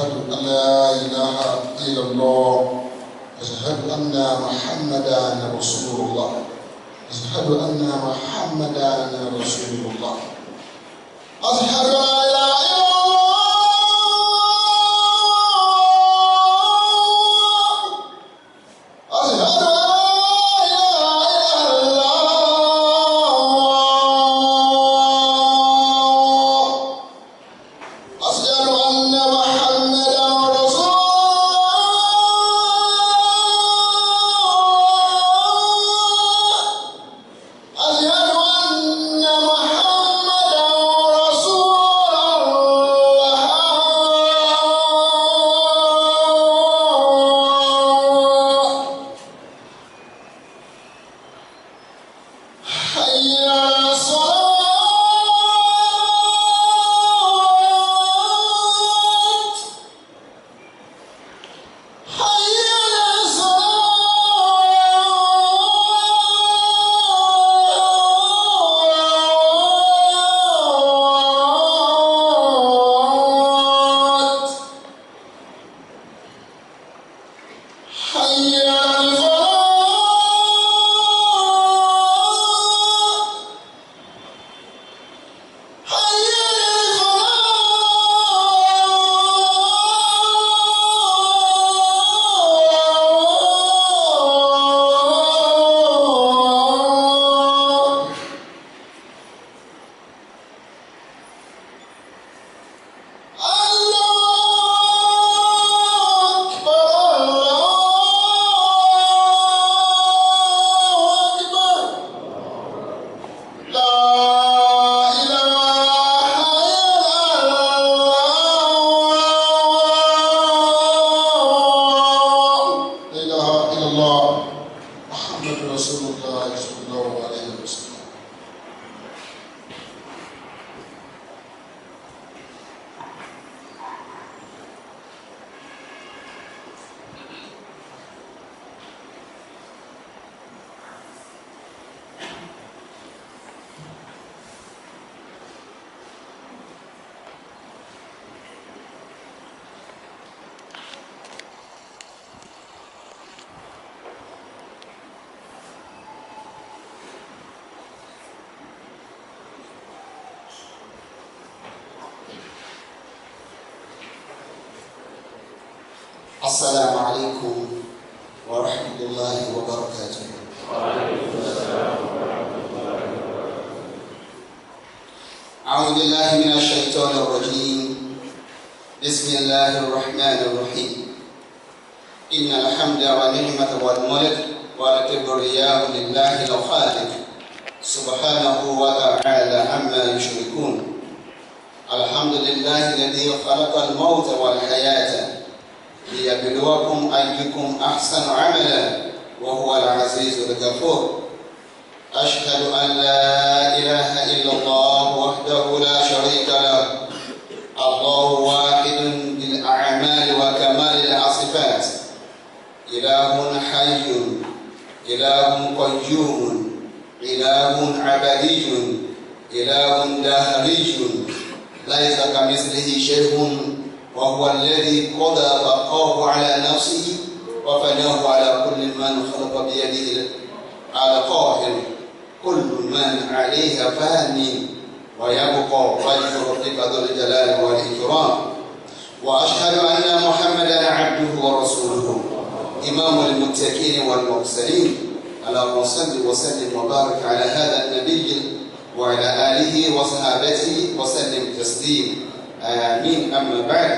أشهد أن لا إله إلا الله أشهد أن محمدا رسول الله أشهد أن محمدا رسول الله أشهد أن لا إله إلا السلام عليكم ورحمة الله وبركاته. وعليكم السلام ورحمة الله وبركاته. أعوذ بالله من الشيطان الرجيم. بسم الله الرحمن الرحيم. إن الحمد والنعمة والملك والكبرياء لله الخالق سبحانه وتعالى عما يشركون. الحمد لله الذي خلق الموت والحياة ليبلوكم أيكم أحسن عملا وهو العزيز الغفور. أشهد أن لا إله إلا الله وحده لا شريك له. الله واحد بالأعمال وكمال الصفات. إله حي إله قيوم إله عبدي إله دهري ليس كمثله شيء وهو الذي قضى بقاه على نفسه وفناه على كل من خلق بيده القاهر. كل من عليها فان ويبقى وجه ربك ذو الجلال والإكرام. وأشهد أن محمدا عبده ورسوله إمام المتقين والمرسلين. اللهم صل وسلم وبارك على هذا النبي وعلى آله وصحابته وسلم تسليم. آمين. أما بعد،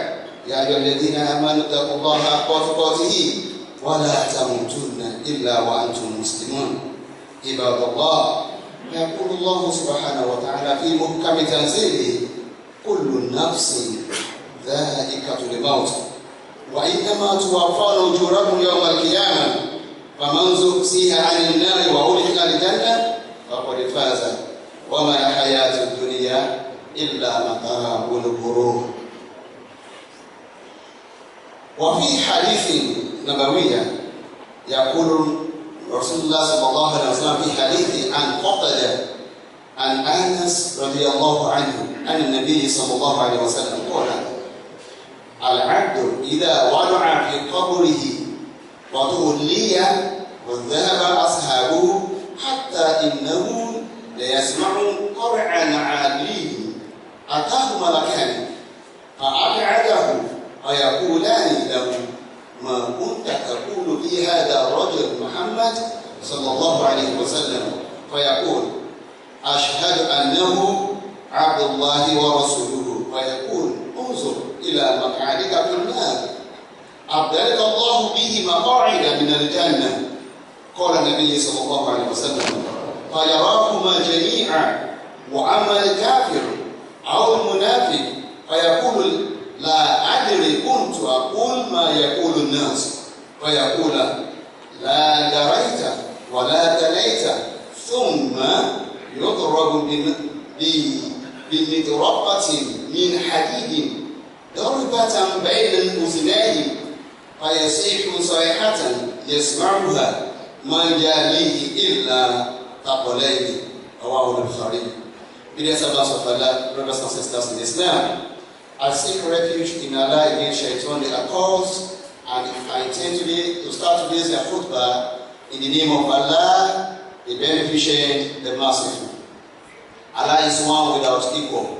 يا أيها الذين آمنوا اتقوا الله حق تقاته ولا تموتن إلا وأنتم مسلمون. عباد الله، يقول الله سبحانه وتعالى في محكم تنزيله: كل نفس ذائقة الموت وإنما توفون أجوركم يوم القيامة فمن زحزح عن النار وأدخل الجنة فقد فاز وما الحياة الدنيا إلا متاع الغرور. وفي حديث نبوي يقول رسول الله صلى الله عليه وسلم في حديث عن قتادة عن أنس رضي الله عنه عن النبي صلى الله عليه وسلم قال: العبد إذا وضع في قبره وتولي وذهب أصحابه حتى إنه ليسمع قرع نعاليه أتاه ملكان فأبعده ويقولان له ما كنت تقول في هذا الرجل محمد صلى الله عليه وسلم فيقول أشهد أنه عبد الله ورسوله فيقول انظر إلى مقعدك في النار أبدلك الله به مقاعد من الجنة. قال النبي صلى الله عليه وسلم فيراكما جميعا وأما الكافر أو المنافق فيقول لا أدري كنت أقول ما يقول الناس فيقول لا دريت ولا تليت ثم يضرب بمطرقة من حديد ضربة بين الأذنين فيصيح صيحة يسمعها من يليه إلا ثقلين. رواه البخاري. Dear servants of Allah, brothers and sisters in Islam, I seek refuge in Allah against shaitan the accused, and I intend today to start today's khutbah in the name of Allah, the beneficent, the merciful. Allah is one without equal.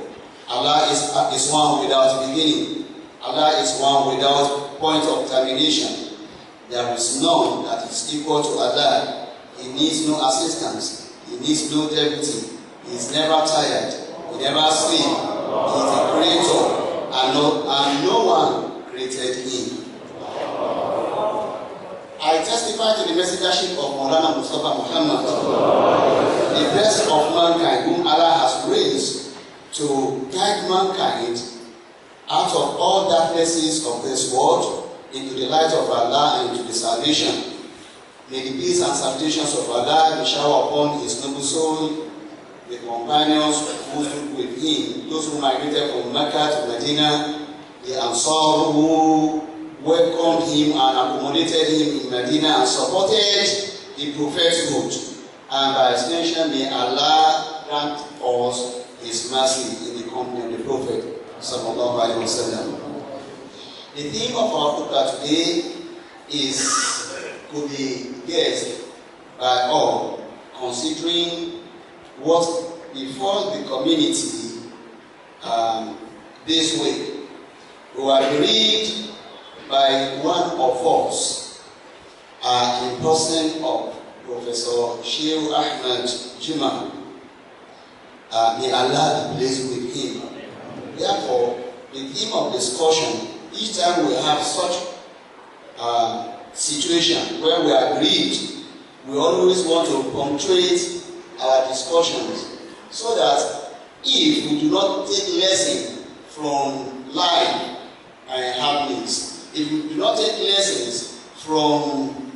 Allah is one without beginning. Allah is one without point of termination. There is none that is equal to Allah. He needs no assistance. He needs no deputy. He is never tired. He never sleeps. He is the creator, and no one created him. I testify to the messengership of Maulana Mustafa Muhammad, the best of mankind, whom Allah has raised to guide mankind out of all darknesses of this world into the light of Allah and into the salvation. May the peace and salutations of Allah be showered upon his noble soul, the companions who stood with him, those who migrated from Mecca to Medina, the Ansar who welcomed him and accommodated him in Medina and supported the prophethood. And by extension, may Allah grant us his mercy in the company of the Prophet sallallahu alaihi wasallam. The theme of our khutbah today could be guessed by all, considering what befall the community this week. We were bereaved by one of us in person of Professor Sheikh Ahmed Jumaat. May Allah be pleased with him. Therefore, the theme of discussion, each time we have such situation where we are bereaved, we always want to punctuate our discussions so that if we do not take lesson from life happenings, if we do not take lessons from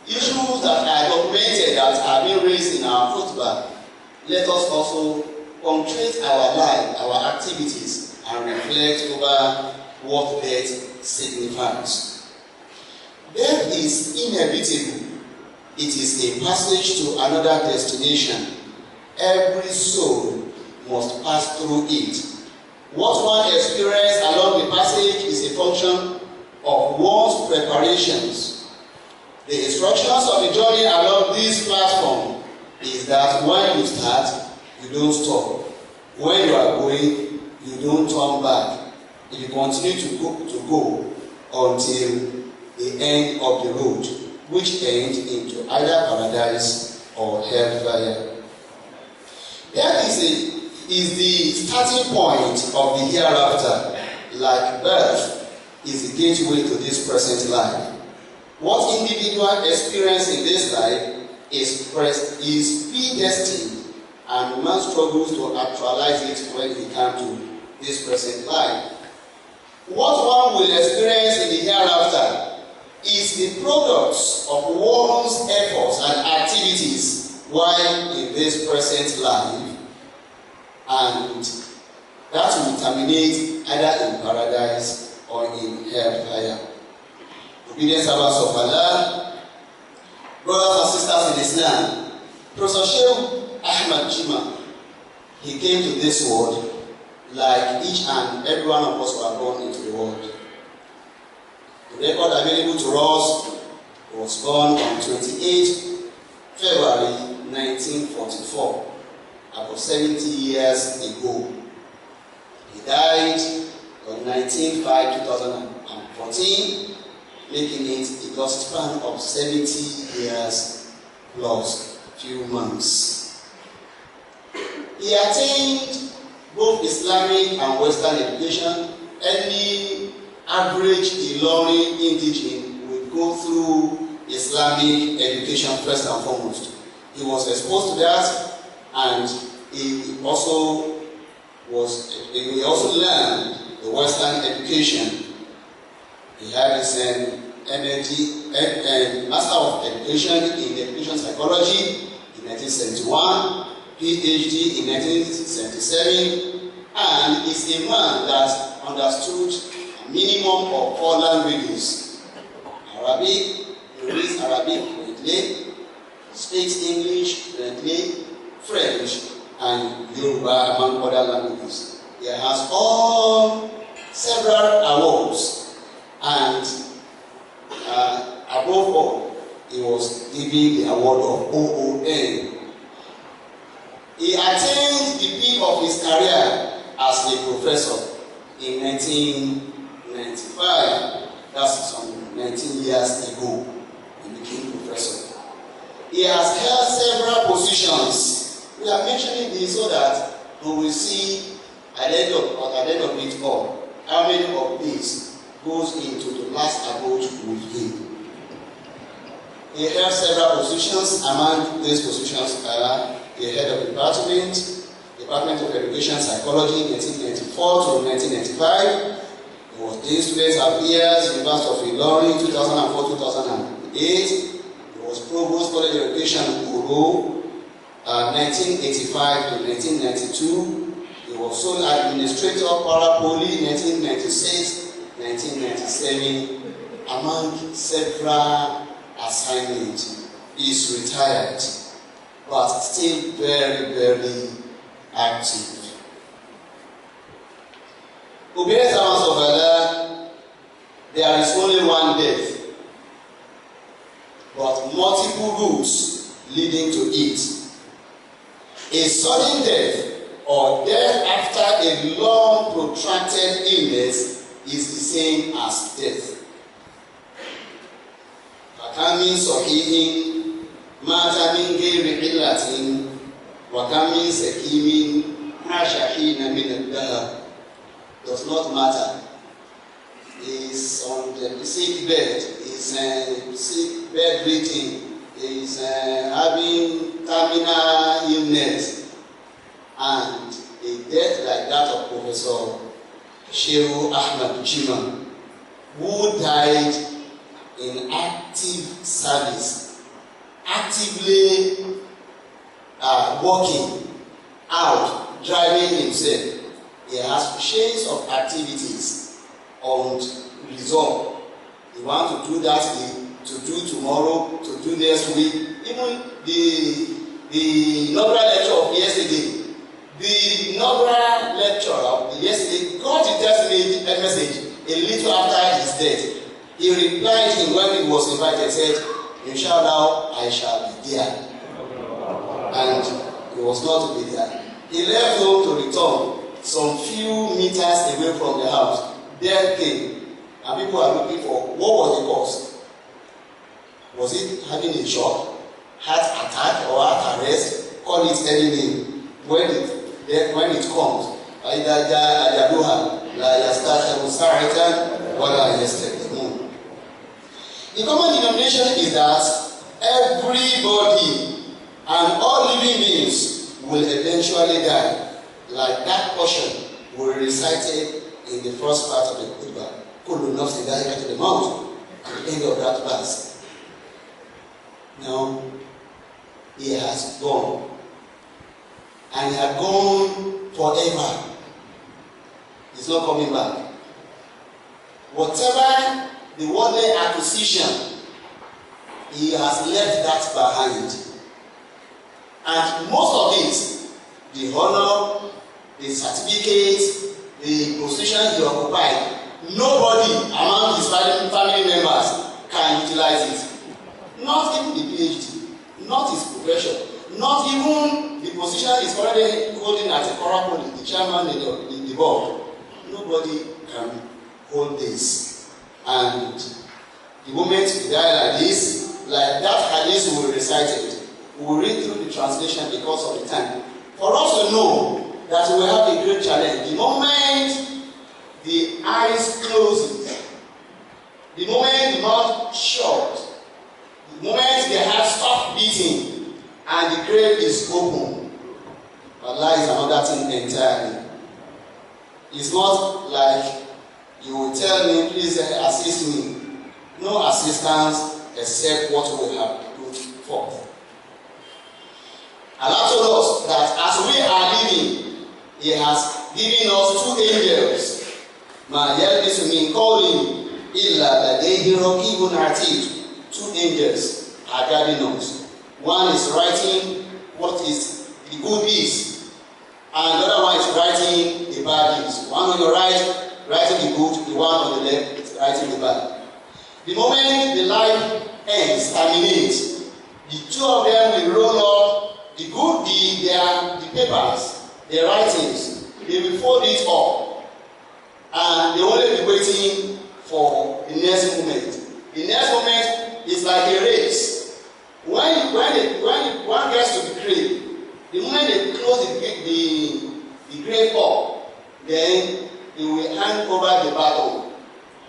issues that are documented that are being raised in our khutbah, let us also punctuate our life, our activities, and reflect over what death signifies. Death is inevitable. It is a passage to another destination. Every soul must pass through it. What one experiences along the passage is a function of one's preparations. The instructions of the journey along this platform is that when you start, you don't stop. When you are going, you don't turn back. You continue to go until the end of the road, which ends into either paradise or hellfire. Death is the starting point of the hereafter, like birth is the gateway to this present life. What individual experience in this life is predestined, and man struggles to actualize it when he comes to this present life. What one will experience in the hereafter is the product of one's efforts and activities while in this present life, and that will terminate either in paradise or in hellfire. Obedient servants of Allah, brothers and sisters in Islam, Professor Sheikh Ahmed Jumaat, he came to this world like each and every one of us were born into the world. The record available to us was born on 28 February 1944, about 70 years ago. He died on 19/5/2014, making it a lifespan of 70 years plus few months. He attained both Islamic and Western education. Any average Ilorin indigene would go through Islamic education first and foremost. He was exposed to that, and he also learned the Western education. He had his Master of Education in Education Psychology in 1971, PhD in 1977, and is a man that understood a minimum of 4 languages: Arabic. He reads Arabic fluently, speaks English fluently, French, and Yoruba, among other languages. He has won several awards, and above all, he was given the award of OON. He attained the peak of his career as a professor in 1995. That's some 19 years ago. He became professor. He has held several positions. We are mentioning this so that we will see at the end of it all how many of these goes into the last abode with him. He held several positions. Among these positions are the head of Department of Education Psychology, 1994 to 1995. He was Dean Student Affairs, University of Unilorin, 2004-2008. He was Provost College of Education, Uro, 1985 to 1992. He was sole administrator, Parapoli, 1996-1997, among several assignments. He is retired, but still very, very active. Obedient servants of Allah, there is only one death, but multiple routes leading to it. A sudden death or death after a long protracted illness is the same as death. Fakami sahihin mata min ghairi illatin wa kam min sakimin asha hina min ad-dahr. Does not matter. Is on the sick bed, is sick bed breathing, is having terminal illness, and a death like that of Professor Shehu Ahmad Jima, who died in active service, actively working out, driving himself. He has shades of activities on resolve. He wants to do that to do tomorrow, to do next week. Even the inaugural lecture of yesterday, got the text message a little after his death. He replied him when he was invited, said, "Inshallah, I shall be there." And he was not to be there. He left home to return. Some few meters away from the house, death came, and people are looking for what was the cause. Was it having a shock, heart attack, or heart arrest? Call it any name. When it comes, the common denomination is that everybody and all living beings will eventually die. Like that portion we recited in the first part of the Qur'an. Kullu nafsin dha'iqatul maut, at the end of that verse. Now, he has gone. And he had gone forever. He's not coming back. Whatever the worldly acquisition, he has left that behind. And most of it, the honor, the certificate, the position he occupied, nobody among his family members can utilize it. Not even the PhD, not his profession, not even the position he's currently holding as a corporate, the chairman of the board. Nobody can hold this. And the moment we die like this, like that hadith we recited, we will read through the translation because of the time. For us to know that we have a great challenge, the moment the eyes closes, the moment the mouth shuts, the moment the heart stops beating, and the grave is open, Allah is another thing entirely. It's not like you will tell me, please assist me. No assistance except what we have put forth. Allah told us that as we are living, He has given us two angels. Ma yalbisu min qawlin illa ladayhi raqibun atid. Two angels are guarding us. One is writing what is the good deeds, and the other one is writing the bad deeds. One on your right, writing the good, the one on the left is writing the bad. The moment the life ends, terminates, the two of them will roll up the good deed, the papers, the writings, they will fold it up, and they will only be waiting for the next moment. The next moment is like a race. When one gets to the grave, the moment they close the grave up, then they will hand over the baton.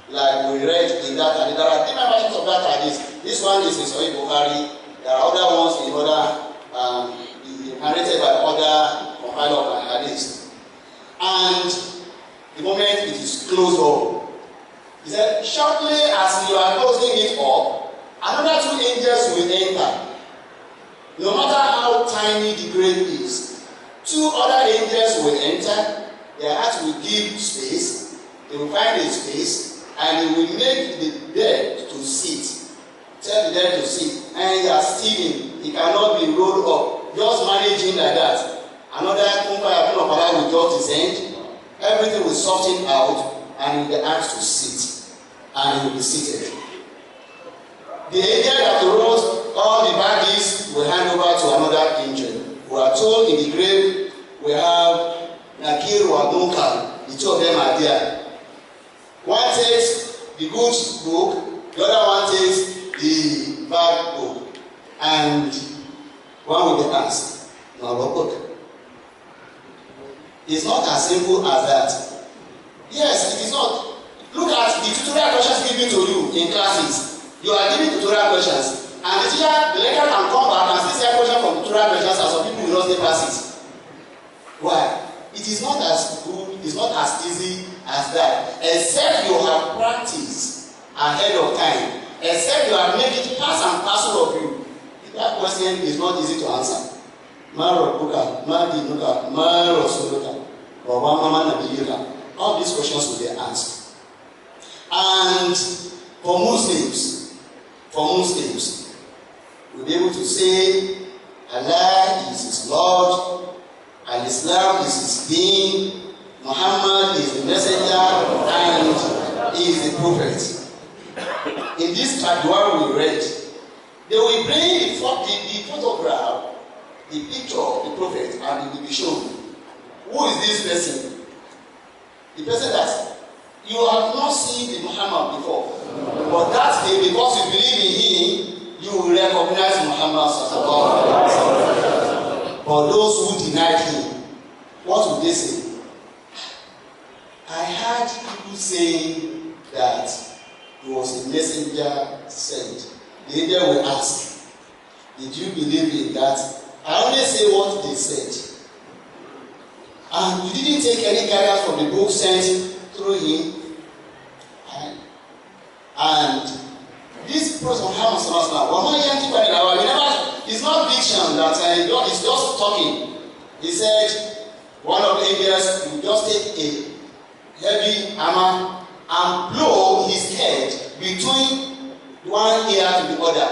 Like we read in that, there are different versions of that hadith. This one is in Sahih Bukhari. There are other ones in other, narrated by other compilers of hadith. And the moment it is closed up, he said, shortly as you are closing it up, another two angels will enter. No matter how tiny the grave is, two other angels will enter. Their heart will give space. They will find a space. And he will make the dead to sit. Tell the dead to sit. And as Stephen, he cannot be rolled up. Just manage him like that. Another kumpaya of Allah will just descend. Everything will soften out and he will be asked to sit. And he will be seated. The angel that wrote all the bodies will hand over to another angel. We are told in the grave we have Nakir or Munkar. The two of them are there. One takes the good book, the other one takes the bad book, and one will be asked, now what book? It's not as simple as that. Yes, it is not. Look at the tutorial questions given to you in classes. You are given tutorial questions, and the lecturer can come back and still say questions from tutorial questions, and some people will not stay classes. Why? It is not as good, it's not as easy as that, except you have practiced ahead of time, except you have made it pass and parcel of you. That question is not easy to answer. All these questions will be asked. And for Muslims, we'll be able to say Allah is His Lord, and Islam is His deen, Muhammad is the messenger, and he is the prophet. In this Qadwan we read, they will bring the photograph, the picture of the prophet, and it will be shown. Who is this person? The person that you have not seen the Muhammad before. But that day, because you believe in him, you will recognize Muhammad sallallahu alaihi wasallam. But those who denied him, what would they say? I heard people saying that he was a messenger sent. The angel will ask, did you believe in that? I only say what they said. And you didn't take any guidance from the book sent through him. And this person, Muhammad sallallahu alaihi wasallam, it's not fiction that he's just talking. He said, one of the angels will just take a heavy hammer and blow his head between one ear to the other.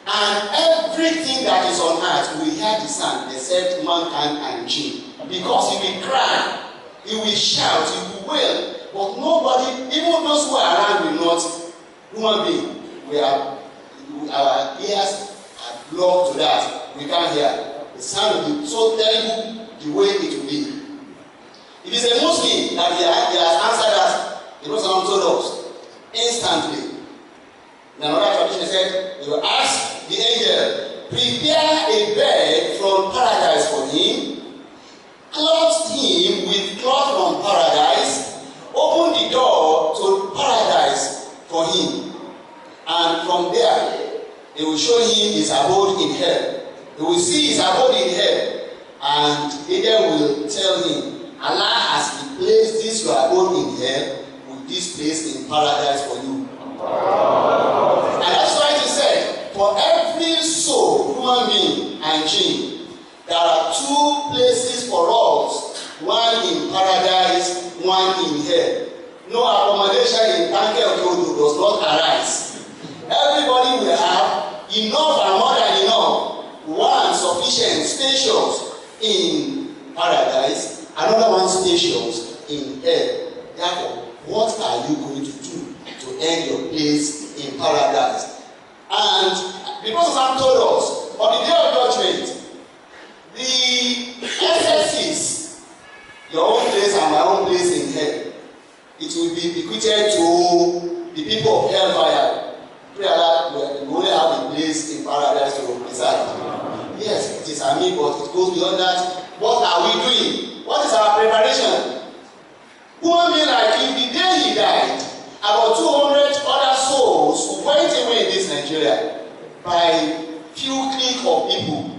And everything that is on earth will hear the sound except mankind and jinn. Because he will cry, he will shout, he will wail, but nobody, even human being, our ears are blocked to that. We can't hear. The sound will be so terrible the way it will be. If it's a Muslim that he has answered that, the Prophet told us instantly. In another tradition, he said, he will ask the angel, prepare a bed from paradise for him, clothe him with cloth from paradise, open the door to paradise for him, and from there, they will show him his abode in hell. He will see his abode in hell, and the angel will tell him, Allah has replaced this your abode in hell with this place in paradise for you. And that's why he said, for every soul, human being and jinn, there are two places for us, one in paradise, one in hell. No accommodation in Tanker Okodo does not arise. Everybody will have enough and more than enough. One sufficient, spacious in paradise, another one spacious in hell. Therefore, what are you going to do to earn your place in paradise? And the Prophet told us, on the day of judgment, the excesses, your own place and my own place in hell, it will be bequeathed to the people of hellfire. Pray Allah, we only have a place in paradise to reside. Yes, it is a me, but it goes beyond that. What are we doing? What is our preparation? Human being like him, the day he died, about 200 other souls went away in this Nigeria by few clique of people,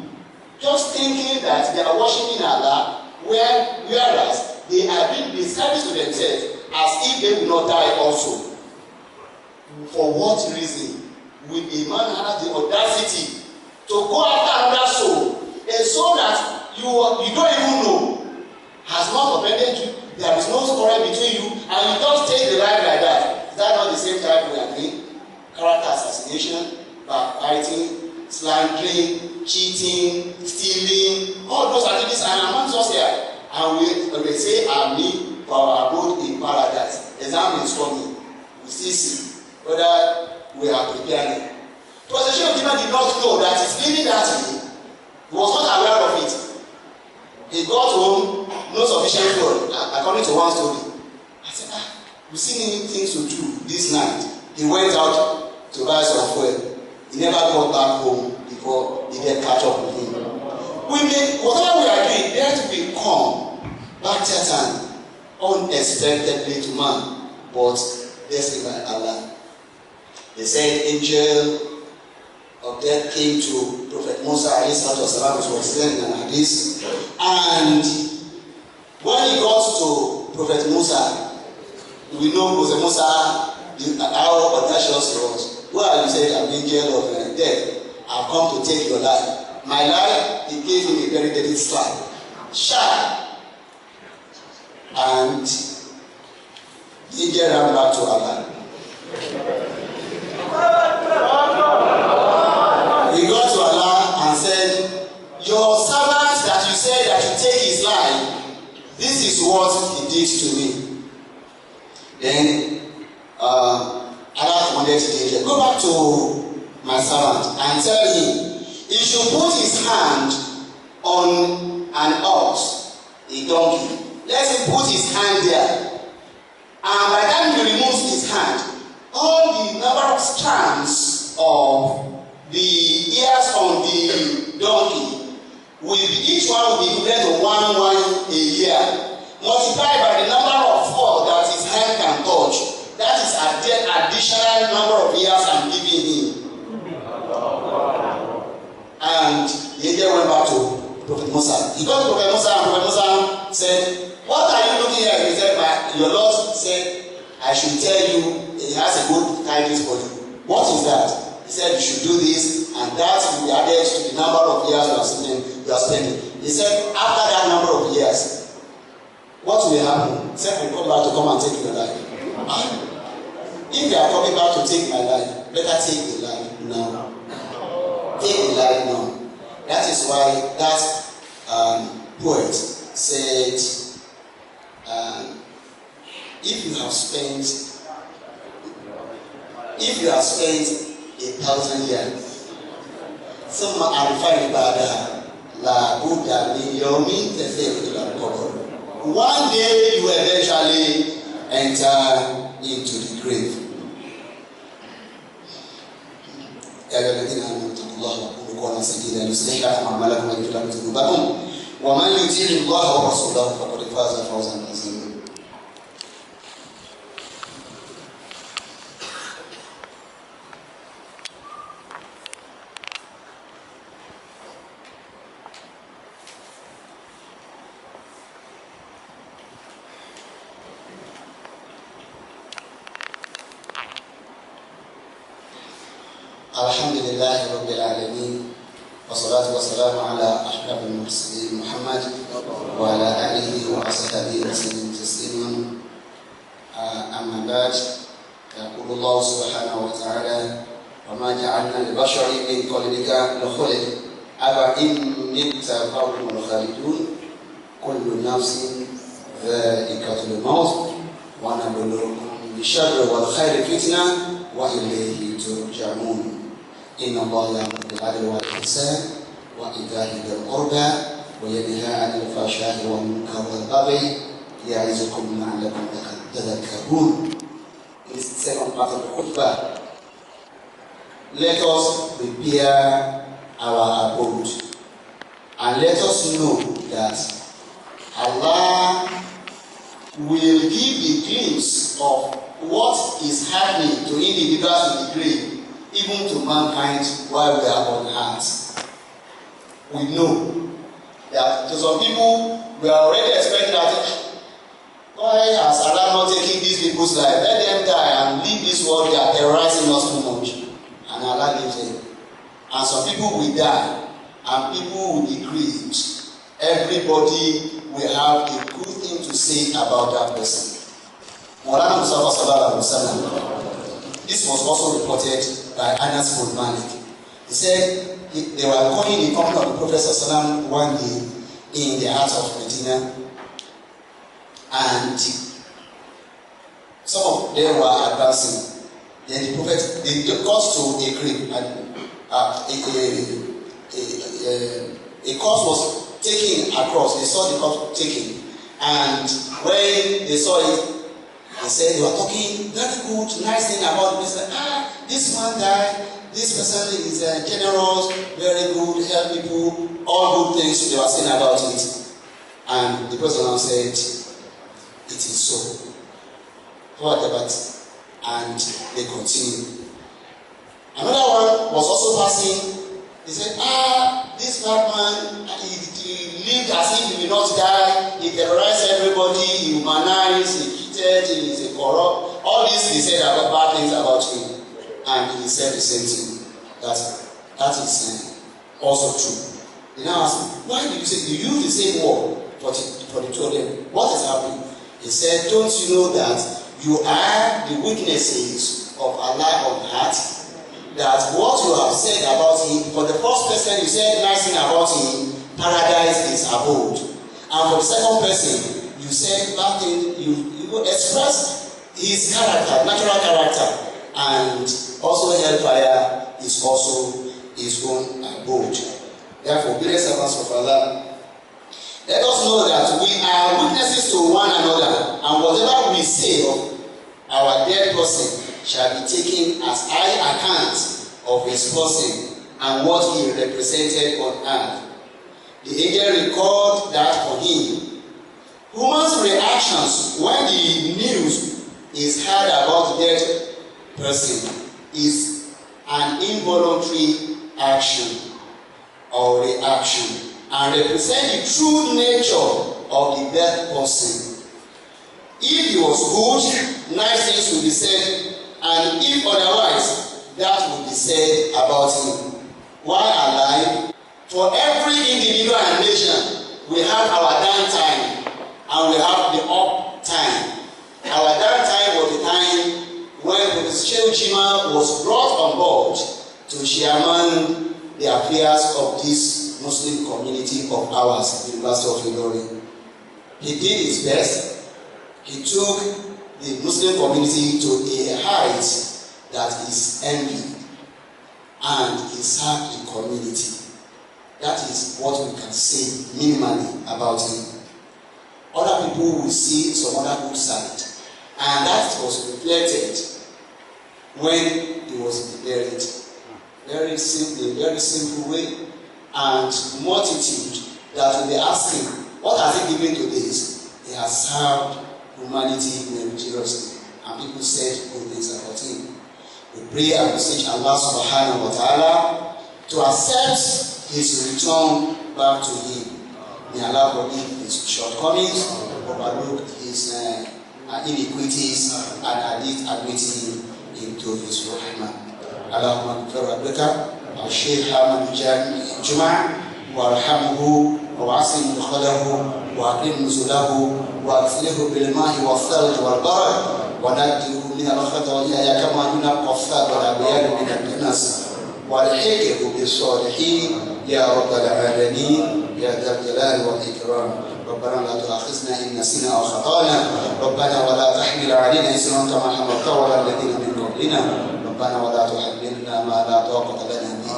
just thinking that they are worshiping Allah, whereas they are doing this service to themselves as if they will not die also. For what reason will a man have the audacity to go after another soul, a soul that you don't even know has not offended you, there is no quarrel between you, and you just take the life like that? Is that not the same type we are doing? Character assassination, backbiting, slandering, cheating, stealing, all those activities are amongst us here. And we say, Amen, for our abode in paradise. Exam is coming. We still see whether we are preparing. Because the Sheikh did not know that he's living that way. He was not aware of it. He got home, no sufficient food, according to one story. I said, we see many things to do this night. He went out to buy some fuel. He never got back home before he get catch up with him. Whatever we are doing, there to be calm, back and unexpectedly to man, but blessed by Allah. They said angel of death came to Prophet Musa Salam, which was then in an hadith, and when he got to Prophet Musa, we know Prophet Musa, how audacious he was. Who are you? Said, I'm angel of death. I've come to take your life. My life, he gave him a very deadly slap. Sharp. And the angel ran back to Allah. He got to Allah and said, your servant that you said that you take his life, this is what he did to me. Then Allah commanded the angel, go back to my servant and tell him he should put his hand on an ox, a donkey. Let him put his hand there. And by the time he removes his hand, all the number of strands of the ears on the donkey will be, each one will be equivalent to one a year, multiplied by the number of 4 that his hand can touch. That is an additional number of years I'm giving him. And the angel went back to Prophet Musa. He got to Prophet Musa, and Prophet Musa said, what are you looking at? He said, your Lord said, I should tell you, he has a good tidings for you. What is that? He said, you should do this, and that will be added to the number of years you are spending. He said, after that number of years, what will happen? He said, we come back to come and take your life. If you are coming back to take my life, better take the life now. Take the life now. That is why that poet said, if you have spent If you have spent 1,000 years, ثم عرف عبادها لا بد من يوم تفيض إلى القبر. One day you eventually enter into the grave. يا أيها الذين آمنوا اتقوا الله وقولوا قولا سديدا يصلح لكم أعمالكم ويغفر لكم ذنوبكم ومن يطع الله ورسوله فقد فاز فوزا عظيما. الحمد لله رب العالمين والصلاة والسلام على أشرف المرسلين محمد وعلى آله وأصحابه وسلم تسليما. أما بعد، يقول الله سبحانه وتعالى: وما جعلنا لبشر من قبلك الخلد أفإن مت فهم الخالدون كل نفس ذائقة الموت ونبلوكم بالشر والخير فتنة وإليه ترجعون. إن الله يأمر بالعدل والإحسان وإيتاء ذي القربى وينهى عن الفحشاء والمنكر والبغي يعظكم لعلكم تذكرون. In the second part of the khutbah, let us prepare our abode and let us know that Allah will give the glimpse of what is happening to individuals in the grave, even to mankind while we are on earth. We know that to some people, we are already expecting that why has Allah not taken these people's life? Let them die and leave this world. They are terrorizing us too much. And Allah leaves them. And some people will die and people will be grieved. Everybody will have a good thing to say about that person. Maulana Mustafa Sallallahu Alaihi Wasallam. This was also reported by Anas bin Malik. He said they were going in the company of the Prophet Sallallahu one day in the heart of Medina, and some of them were advancing. Then the Prophet, they got to a grave, and a corpse was taken across. They saw the corpse taken, and when they saw it, they said they were talking very good, nice thing about the person. This man died. This person is generous, very good, help people, all good things they were saying about it. And the person said, "It is so." Whatever, and they continued. Another one was also passing. He said, this bad man, he lived as if he will not die. He terrorized everybody. He humanized. He cheated. He is a corrupt. All this he said about bad things about him, and he said the same thing. That is also true. They now asked him, why did you say you use the same word for the two of them? What is happening? He said, don't you know that you are the witnesses of Allah on earth? That what you have said about him, for the first person you said nice thing about him, paradise is abode. And for the second person, you said bad thing, you express his character, natural character, and also hellfire is also his own abode. Therefore, be the servants of Allah. Let us know that we are witnesses to one another, and whatever we say of our dead person shall be taken as high account of his person and what he represented on earth. The angel recorded that for him. Human's reactions when the news is heard about the dead person is an involuntary action or reaction and represent the true nature of the dead person. If he was good, nice things will be said, and if otherwise, that will be said about him. While alive, for every individual and nation, we have our down time and we have the up time. Our down time was the time when Professor Sheikh Jima was brought on board to chairman the affairs of this Muslim community of ours, the University of Unilorin. He did his best. He took the Muslim community to a height that is envied and he served the community. That is what we can say minimally about him. Other people will see some other good side, and that was reflected when he was buried. Very simple way, and multitude that will be asking, what has he given to this? He has served humanity meritoriously, and people said good things about him. We pray and beseech Allah subhanahu wa ta'ala to accept his return back to him. May Allah forgive his shortcomings, overlook his iniquities, and admit him into his rahmah. اللهم اغفر ربك الشيخ حامد جمعة وارحمه وعصم مدخله واكرم نزله واغسله بالماء والثلج والبرد ونجه من الخطايا كما ينقى الثوب والابيض من الدنس والحقه بالصالحين يا رب العالمين يا ذا الجلال والاكرام. ربنا لا تؤاخذنا ان نسينا او خطانا ربنا ولا تحمل علينا اسرا كما حملته على الذين من قبلنا ربنا ولا تحملنا ما لا طاقة لنا به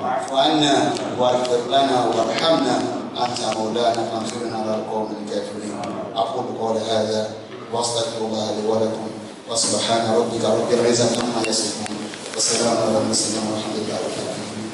واعف عنا واغفر لنا وارحمنا أنت مولانا فانصرنا على القوم الكافرين. أقول قولي هذا واستغفر الله لي ولكم وسبحان ربك رب العزة عما يصفون وسلام على المرسلين والحمد لله رب العالمين.